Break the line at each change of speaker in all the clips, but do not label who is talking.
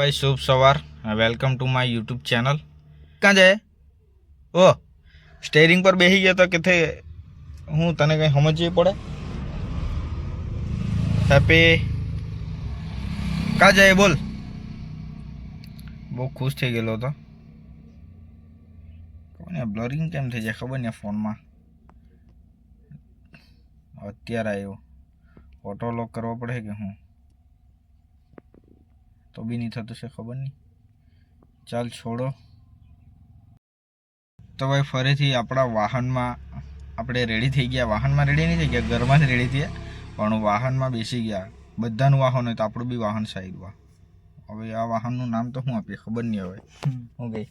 भाई शुभ सवार welcome to my YouTube channel. कहाँ जाए ओ स्टेरिंग पर बेही गया तो किथे हूँ तने कहीं समझ पड़े। हैप्पी कहाँ जाए बोल। बहुत खुश थी गયેલો હતો કોને બ્લરિંગ કેમ થઈ જાય ખબર નહીં ફોનમાં। અત્યારે આવ્યો ઓટો લોક કરવો પડે કે હું તો બી નહીં થતું છે ખબર નહીં। ચાલ છોડો તો ભાઈ ફરીથી આપણા વાહનમાં આપણે રેડી થઈ ગયા। વાહનમાં રેડી નહીં થઈ ગયા, ઘરમાં જ રેડી થયા પણ વાહનમાં બેસી ગયા। બધાનું વાહન હોય તો આપણું બી વાહન સાઈડમાં। હવે આ વાહનનું નામ તો શું આપીએ ખબર નહીં। હવે શું કહી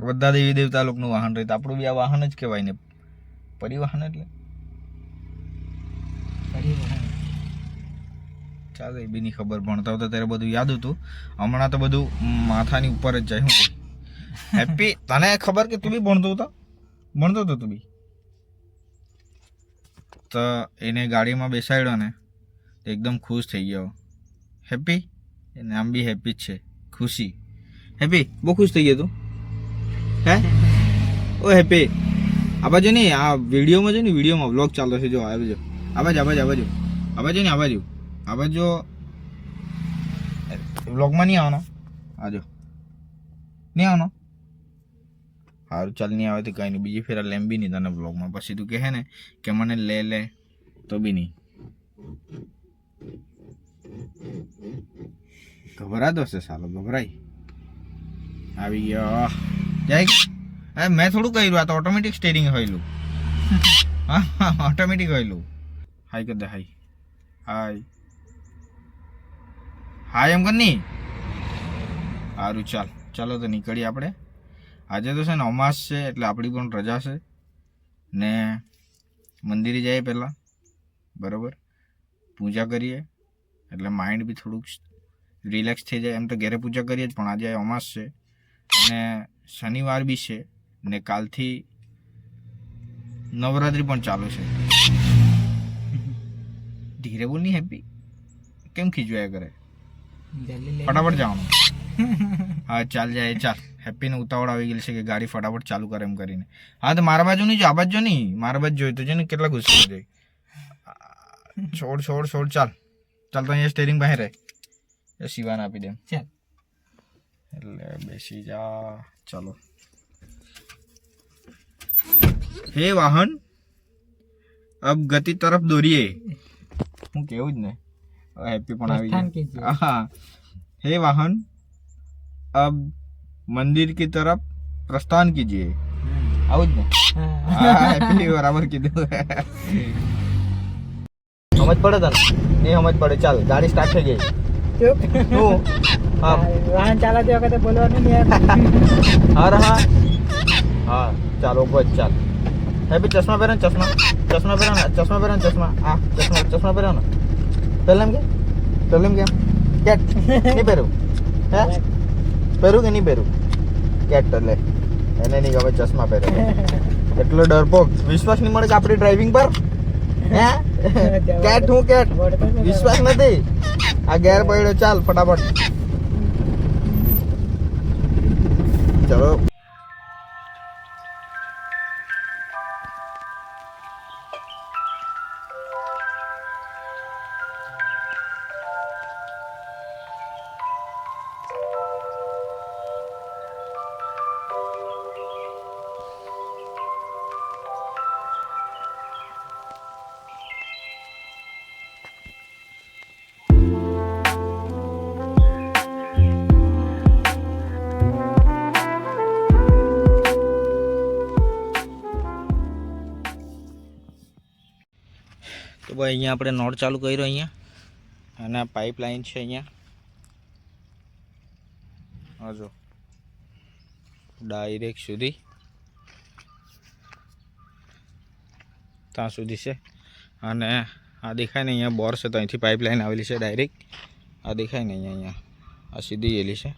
બધા દેવી દેવતા લોકોનું વાહન રહે તો આપણું બી આ વાહન જ કહેવાય ને, પરિવાહન એટલે ચાલે એ બી નહીં ખબર। ભણતા હતા ત્યારે બધું યાદ હતું, હમણાં તો બધું માથાની ઉપર જ જાય। શું કહી હેપ્પી તને ખબર કે તું બી ભણતો હતો તું બી તો એને ગાડીમાં બેસાડ્યો ને એકદમ ખુશ થઈ ગયો। હેપ્પી એ નામ બી હેપ્પી જ છે, ખુશી। હેપ્પી બહુ ખુશ થઈ ગયો તું હે? ઓ હેપ્પી આ બાજુ નહીં, આ વિડીયોમાં છે ને, વિડીયોમાં વ્લોગ ચાલે છે જો આ બાજુ આ બાજુ વ્લોગમાં નહીં આવવાનો, આજો નહીં આવવાનો। સારું ચાલ નહીં આવે તો કંઈ નહીં, બીજી ફેરા લેમ બી નહીં તને વ્લોગમાં। પછી તું કહે ને કે મને લે તો બી નહીં। ગભરાતો હશે સાલો, ગભરાય આવી ગયો જાય। મેં થોડું કર્યું, આ તો ઓટોમેટિક સ્ટેરિંગ હોયલું। હા ઓટોમેટિક હોયલું। હાઈ કર દે, હાય એમ કર નહીં। સારું ચાલો તો નીકળીએ આપણે। આજે તો છે ને અમાસ છે એટલે આપણી પણ રજા છે ને મંદિરે જઈએ પહેલાં, બરાબર પૂજા કરીએ એટલે માઇન્ડ બી થોડુંક રિલેક્સ થઈ જાય। એમ તો ઘરે પૂજા કરીએ જ પણ આજે અમાસ છે અને શનિવાર બી છે ને કાલથી નવરાત્રિ પણ ચાલુ છે। ધીરે બોલ નહીં હેપ્પી, કેમ ખીજવાયા કરે? ફટાફટ જવાનું। હા ચાલ જાય ચાલ। હેપ્પીને ઉતાવળ આવી ગયેલી છે કે ગાડી ફટાફટ ચાલુ કરે એમ કરીને। હા તો મારા બાજુ નહીં જો, આ બાજુ જો નહીં, મારા બાજુ જોઈ તો છે ને કેટલા ગુસ્સો જાય। છોડ ચાલ તો અહીંયા સ્ટેરિંગ બહાર રહે એ શિવાને આપી દેમ ચાલ, એટલે બેસી જા। ચાલો હે વાહન અબ ગતિ તરફ દોરીએ। હું કેવું જ ને હેપ્પી પણ આવી ગયો। હા હે વાહન अब मंदिर की तरफ प्रस्थान कीजिए। आउट ने हैप्पी बराबर कीधું। समझ पड़े था नहीं समझ पड़े। चल गाड़ी स्टार्ट થઈ ગઈ। તું હા વાહન ચાલતી વખતે બોલવાનું નહીં યાર। હા ચાલો બસ ચાલ। હેપ્પી ચશ્મા પહેરો ને, ચશ્મા પહેરો ને, આ ચશ્મા પહેરો ને। પહેલા એમ કે કેટ નહીં પહેરું હે? પહેરું કે નહીં પહેરું? કેટ એટલે એને નહીં ગમે ચશ્મા પહેરે એટલો ડરપોક। વિશ્વાસ નહીં મળે કે આપણી ડ્રાઇવિંગ પર હે? કેટ હું કેટ વિશ્વાસ નથી। આ ગેર પડ્યો, ચાલ ફટાફટ ચલો। તો ભાઈ અહીંયા આપણે નોટ ચાલુ કર્યો અહીંયા, અને આ પાઇપલાઇન છે અહીંયા હજો ડાયરેક્ટ સુધી ત્યાં સુધી છે। અને આ દેખાય ને અહીંયા બોર છે તો અહીંથી પાઇપલાઇન આવેલી છે ડાયરેક્ટ। આ દેખાય ને અહીંયા આ સીધી ગયેલી છે।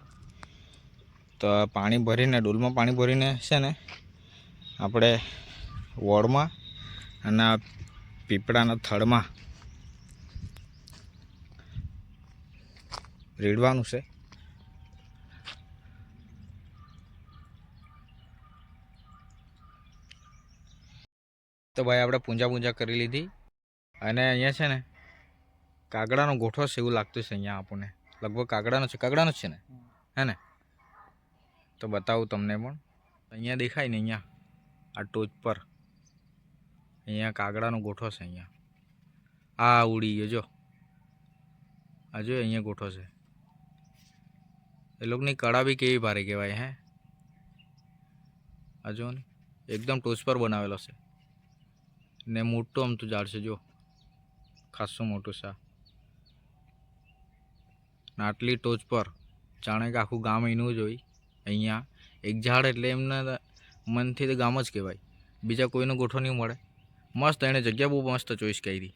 તો પાણી ભરીને ડોલમાં પાણી ભરીને છે ને આપણે વોર્ડમાં અને પીપળાના થડમાં રેડવાનું છે। તો ભાઈ આપણે પૂંજા કરી લીધી અને અહીંયા છે ને કાગડાનો ગોઠો છે એવું લાગતું છે અહીંયા આપણને. લગભગ કાગડાનો જ છે ને, હે ને? તો બતાવું તમને પણ. અહીંયા દેખાય ને, અહીંયા આ ટોચ પર અહીંયા કાગડાનો ગોઠો છે. અહીંયા આ ઉડી ગયો જો, આ જો અહીંયા ગોઠો છે. એ લોકોની કળા બી કેવી ભારે કહેવાય. હે આ જો ને, એકદમ ટોચ પર બનાવેલો છે ને મોટું આમતું ઝાડ છે જો, ખાસું મોટું છે. આટલી ટોચ પર જાણે કે આખું ગામ એનું જ હોય. અહીંયા એક ઝાડ એટલે એમના મનથી તો ગામ જ કહેવાય. બીજા કોઈનો ગોઠો નહીં મળે. મસ્ત એણે જગ્યા બહુ મસ્ત ચોઈસ કરી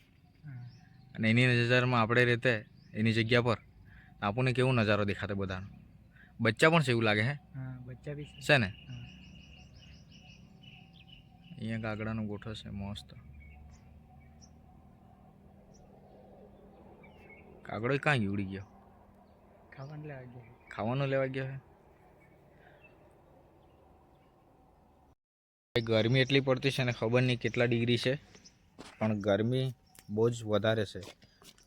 અને એની નજરમાં આપણે રહેતે એની જગ્યા પર આપણને કેવું નજારો દેખાતો બધાનો. બચ્ચા પણ છે એવું લાગે. હે બચ્ચા બી છે ને. અહીંયા કાગડાનો ગોઠો છે મસ્ત. કાગડો ક્યાં ગયો? ઉડી ગયો. ખાવાનું લેવા ગયો છે. ગરમી એટલી પડતી છે ને, ખબર નહીં કેટલા ડિગ્રી છે, પણ ગરમી બહુ જ વધારે છે.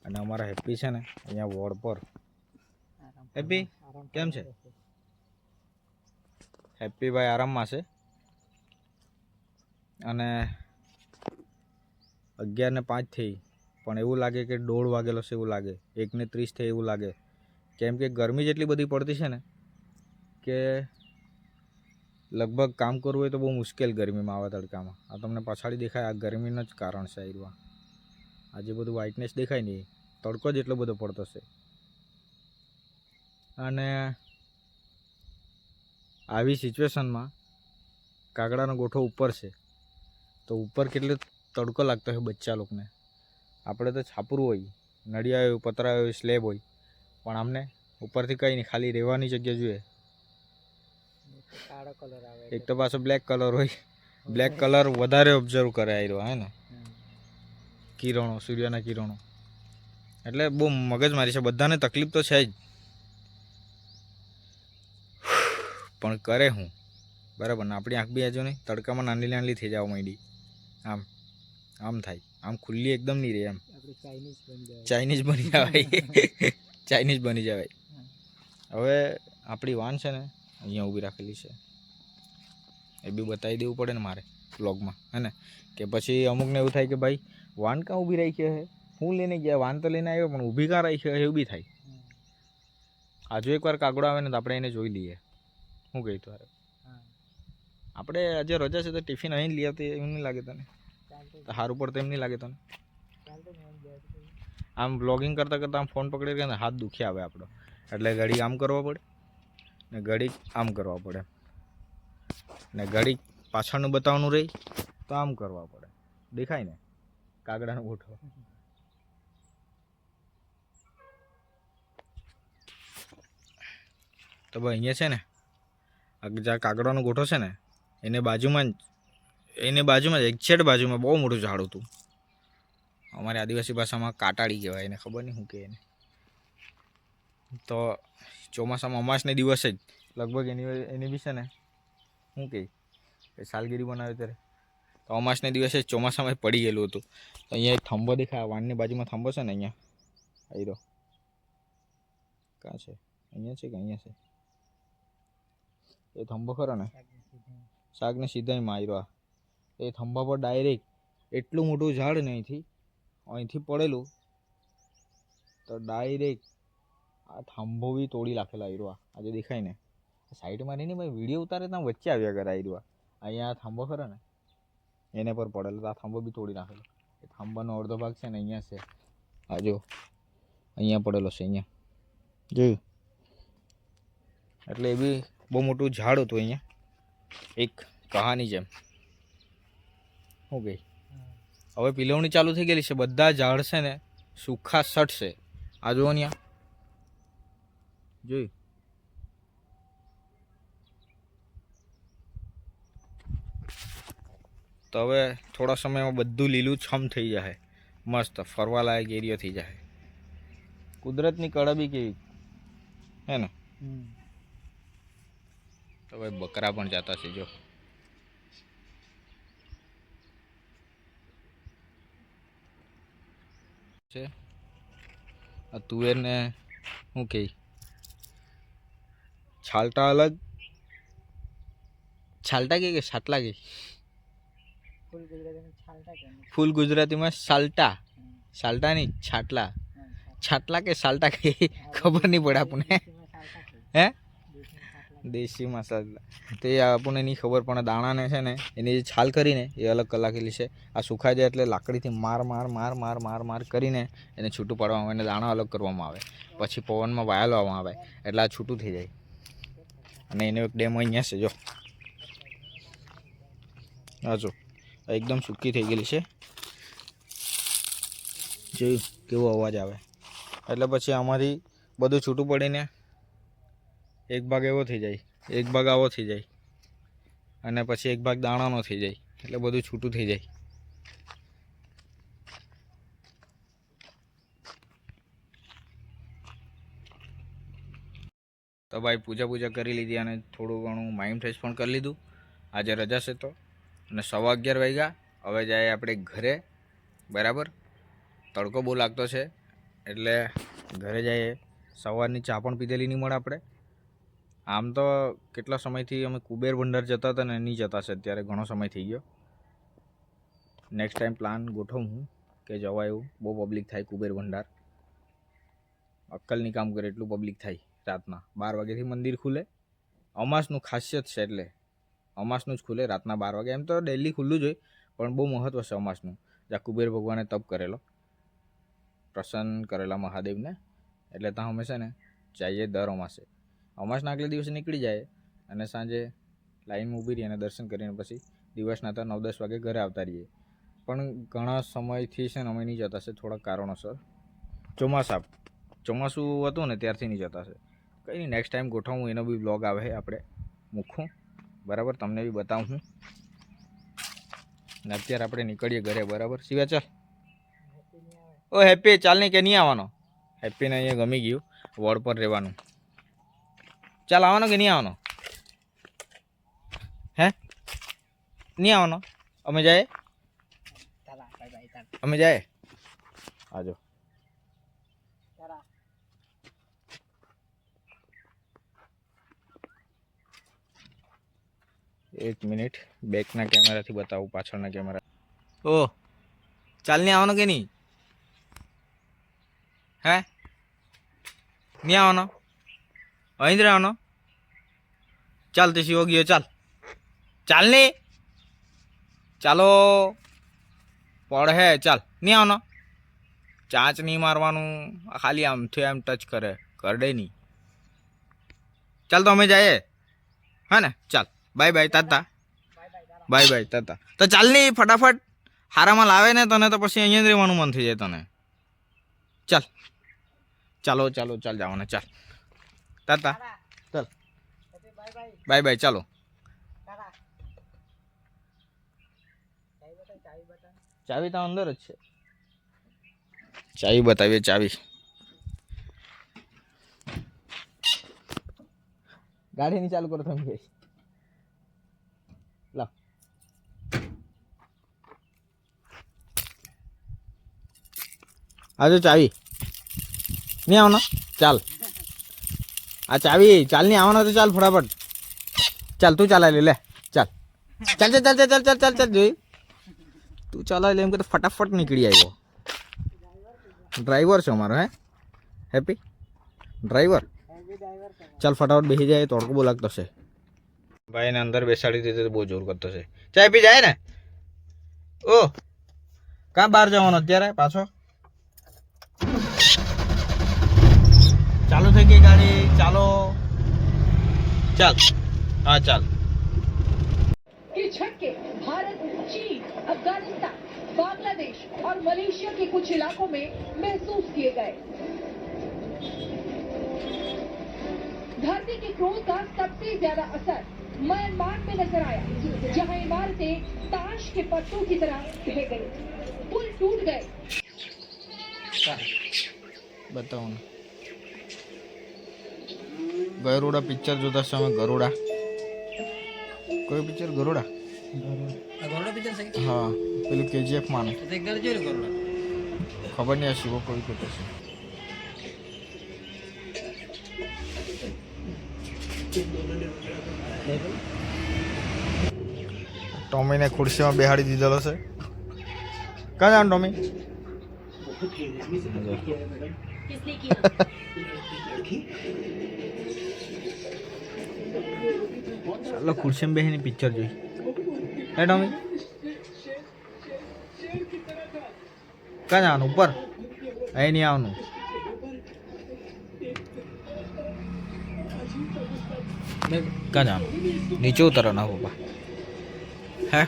અને અમારા હેપી છે ને અહીંયા વોર્ડ પર. હેપી કેમ છે? હેપી ભાઈ આરામમાં છે. અને 11:05 થઈ, પણ એવું લાગે કે 1:30 વાગેલો છે એવું લાગે. 1:30 થઈ એવું લાગે. કેમ કે ગરમી જેટલી બધી પડતી છે ને કે લગભગ કામ કરવું હોય તો બહુ મુશ્કેલ ગરમીમાં, આવા તડકામાં. આ તમને પછાડી દેખાય, આ ગરમીનું જ કારણ છે. આ જે બધું વ્હાઇટનેસ દેખાય ને, તડકો જ એટલો બધો પડતો છે. અને આવી સિચ્યુએશનમાં કાગડાનો ગોઠો ઉપર છે, તો ઉપર કેટલો તડકો લાગતો હોય બચ્ચા લોકોને. આપણે તો છાપરું હોય, નળિયા હોય, પતરા હોય, સ્લેબ હોય, પણ આમને ઉપરથી કંઈ નહીં, ખાલી રહેવાની જગ્યા જોઈએ. એક તો પાછો બ્લેક કલર હોય. બ્લેક કલર વધારે ઓબ્ઝર્વ કરે આવ્યો, હે ને? કિરણો, સૂર્યના કિરણો. એટલે બહુ મગજમારી છે. બધાને તકલીફ તો છે જ, પણ કરે હું બરાબર ને. આપણી આંખ બી આજુ નહીં, તડકામાં નાની થઈ જવા માંડી. આમ થાય, આમ ખુલ્લી એકદમ નહીં રહે. એમ ચાઇનીઝ બની જવાય. ચાઇનીઝ બની જવાય. હવે આપણી વાન છે ને અહીંયા ઊભી રાખેલી છે, એ બી બતાવી દેવું પડે ને મારે વ્લોગમાં, હે ને? કે પછી અમુકને એવું થાય કે ભાઈ વાન કાં ઊભી રાખી છે, હું લઈને ગયા, વાન તો લઈને આવ્યો પણ ઊભી કાં રાખી છે, એવું બી થાય. આજુ એકવાર કાગડો આવે ને તો આપણે એને જોઈ લઈએ. શું કહી તો આપણે આજે રજા છે તો ટિફિન અહીં લઈ આવતી, એવું નહીં લાગે તને? સારું પડતું એમ નહીં લાગે તને? આમ બ્લોગિંગ કરતાં આમ ફોન પકડી કે હાથ દુખી આવે આપણો, એટલે ઘડી આમ કરવા પડે ને ઘડી આમ કરવા પડે, ને ઘડી પાછળનું બતાવવાનું રહી તો આમ કરવા પડે. દેખાય ને કાગડાનો ગોઠો? તો ભાઈ અહીંયા છે ને જ્યાં કાગડાનો ગોઠો છે ને એને બાજુમાં જ એક્ઝેક્ટ બાજુમાં બહુ મોટું ઝાડ હતું. અમારી આદિવાસી ભાષામાં કાટાળી કહેવાય એને, ખબર નહીં શું કહે એને. તો ચોમાસામાં અમાસને દિવસે જ લગભગ એની બી છે ને શું કહે સાલગીરી બનાવે ત્યારે, તો અમાસને દિવસે જ ચોમાસામાં પડી ગયેલું હતું. તો અહીંયા એક થંભો દેખાય, વાનની બાજુમાં થંભો છે ને, અહીંયા આવી રહ્યો. ક્યાં છે? અહીંયા છે કે અહીંયા છે? એ થંભો ખરો ને, શાકને સીધા માર્યો. એ થંભા પર ડાયરેક્ટ એટલું મોટું ઝાડ ને અહીંથી પડેલું, તો ડાયરેક્ટ આ થંભો બી તોડી નાખેલો આવ્યો. આજે દેખાય ને સાઈડમાં નહીં, ભાઈ વિડીયો ઉતારે ત્યાં વચ્ચે આવ્યા કરે આવ્યો. અહીંયા આ થંભો ખરો ને એને પર પડેલો, તો આ થંભો બી તોડી નાખેલો. એ થંભાનો અડધો ભાગ છે ને અહીંયા છે, આ જો અહીંયા પડેલો છે, અહીંયા જોયું. એટલે એ બી બહુ મોટું ઝાડ હતું અહીંયા, એક કહાની જેમ. શું ગઈ હવે પીલવણી ચાલુ થઈ ગયેલી છે. બધા ઝાડ છે ને સુખા સટ છે. આ જુઓ ને, જોયું. તો હવે થોડા સમયમાં બધું લીલું છમ થઈ જાય, મસ્ત ફરવાલાયક એરિયો થઈ જાય. કુદરતની કળા બી કેવી, હે ને? તો ભાઈ બકરા પણ જતા છે જો. છે આ તુવેર ને શું કહે છાલટા અલગ છાલટા કે છાટલા કે ફૂલ ગુજરાતીમાં સાલ્ટા સાલ્ટા નહીં છાટલા છાટલા કે સાલ્ટા કે ખબર નહીં પડે આપણને હે દેશી મસાલા તે આપણને નહીં ખબર પણ દાણાને છે ને એની જે છાલ કરીને એ અલગ કલાકેલી છે આ સુખાઈ જાય એટલે લાકડીથી માર કરીને એને છૂટું પાડવામાં આવે અને દાણા અલગ કરવામાં આવે પછી પવનમાં વાળવામાં આવે એટલે આ છૂટું થઈ જાય અને એનો એક ડેમો અહીંયા છે જો હા જો એકદમ સૂકી થઈ ગયેલી છે જોયું કેવો અવાજ આવે એટલે પછી આમાંથી બધું છૂટું પડીને એક ભાગ એવો થઈ જાય એક ભાગ આવો થઈ જાય અને પછી એક ભાગ દાણાનો થઈ જાય એટલે બધું છૂટું થઈ જાય તો ભાઈ પૂજા કરી લીધી અને થોડું ઘણું માઇન્ડ ફ્રેશ પણ કરી લીધું આજે રજા છે તો અને 11:15 વાગ્યા હવે જાય આપણે ઘરે બરાબર તડકો બહુ લાગતો છે એટલે ઘરે જઈએ સવારની ચા પણ પીધેલી નહીં મળે આપણે આમ તો કેટલા સમયથી અમે કુબેર ભંડાર જતા હતા ને નહીં જતા છે અત્યારે ઘણો સમય થઈ ગયો નેક્સ્ટ ટાઈમ પ્લાન ગોઠવું હું કે જવાય એવું બહુ પબ્લિક થાય કુબેર ભંડાર અક્કલની કામ કરે એટલું પબ્લિક થાય રાતના 12 વાગ્યાથી મંદિર ખુલે અમાસનું ખાસિયત છે એટલે અમાસનું જ ખુલે રાતના 12 વાગે એમ તો ડેલી ખુલ્લું જ હોય પણ બહુ મહત્વ છે અમાસનું જ્યાં કુબેર ભગવાને તપ કરેલો પ્રસન્ન કરેલા મહાદેવને એટલે ત્યાં અમે છે ને જઈએ દર અમાસે અમાસના આગલે દિવસે નીકળી જાય અને સાંજે લાઈનમાં ઊભી રહીએ અને દર્શન કરીને પછી દિવસના તો 9-10 વાગે ઘરે આવતા રહીએ પણ ઘણા સમયથી છે ને અમે નહીં જતા છે થોડા કારણોસર ચોમાસું હતું ને ત્યારથી નહીં જતા છે કંઈ નહીં નેક્સ્ટ ટાઈમ ગોઠવું એનો બી બ્લોગ આવે આપણે મૂકું બરાબર તમને બી બતાવું હું ને અત્યારે આપણે નીકળીએ ઘરે બરાબર શિવા ચાલ ઓ હેપી ચાલ નહીં કે નહીં આવવાનો હેપીને અહીંયા ગમી ગયું વોર્ડ પર રહેવાનું ચાલ આવવાનો કે નહીં આવવાનો હે નહીં આવવાનો અમે જાય આજો એક મિનિટ બેકના કેમેરાથી બતાવું પાછળના કેમેરા ઓ ચાલ નહીં આવવાનો કે નહીં હે નહીં આવવાનો અહીં જ રહેવાનો ચાલ તે શિવો ગયો ચાલ નહીં ચાલો પડ હે ચાલ નહીં આવવાનો ચાંચ નહીં મારવાનું ખાલી આમથી આમ ટચ કરે કરડે નહીં ચાલ તો અમે જઈએ હા ને ચાલ બાય તાતા તો ચાલ નહીં ફટાફટ હારામાં લાવે ને તને તો પછી અહીંયા જ રહેવાનું મન થઈ જાય તને ચાલ જવાના ચાલ તાતા ચાલ બાય ચાલો ચાવી તો અંદર જ છે ચાવી બતાવીએ ચાવી ગાડી ની ચાલુ કરો તમે કઈ લાવ આજો ચાવી નહીં આવવાનો ચાલ આ ચાવી ચાલ નહીં આવવાનો તો ચાલ ફટાફટ ચાલ તું ચલાવી લે ચાલ જોઈ તું ચલાવી લે એમ કે ફટાફટ નીકળી આવ્યો ડ્રાઈવર છે અમારો હે હેપી ડ્રાઈવર ચાલ ફટાફટ બેસી જાય તડકો બહુ લાગતો છે ભાઈને અંદર બેસાડી દીધો તો બહુ જોર કરતો છે ચાય પી જાય ને ઓ કાં બહાર જવાનો અત્યારે પાછો ચાલુ થઈ ગઈ ગાડી ચાલો ચાલ हाँ चल
के झटके भारत, चीन, अफगानिस्तान, बांग्लादेश और मलेशिया के कुछ इलाकों में महसूस किए गए। धरती के क्रोध का सबसे ज्यादा असर म्यांमार में नजर आया, जहां इमारतें ताश के पत्तों की तरह ढह गई, पुल टूट गए।
बताओ ना गरुड़ा पिक्चर જોતા છે અમે ગરુડા કોઈ પિક્ચર ગરુડા પિક્ચર છે હા પેલું કેજીએફ માં તો એક દર જોયું ગરુડા ખબર નહીં આ શિવો કોઈ કહેતો છે. ટોમીને ખુરશીમાં બેહાડી દીધેલો છે. ક્યાં જાણ ટોમી? ચાલો ખુરશીમાં બેસીને પિક્ચર જોઈ. હે ટોમી ક્યાં જવાનું? ઉપર અહીં નહીં આવવાનું. ક્યાં જવાનું? નીચે ઉતરવાના પપ્પા. હે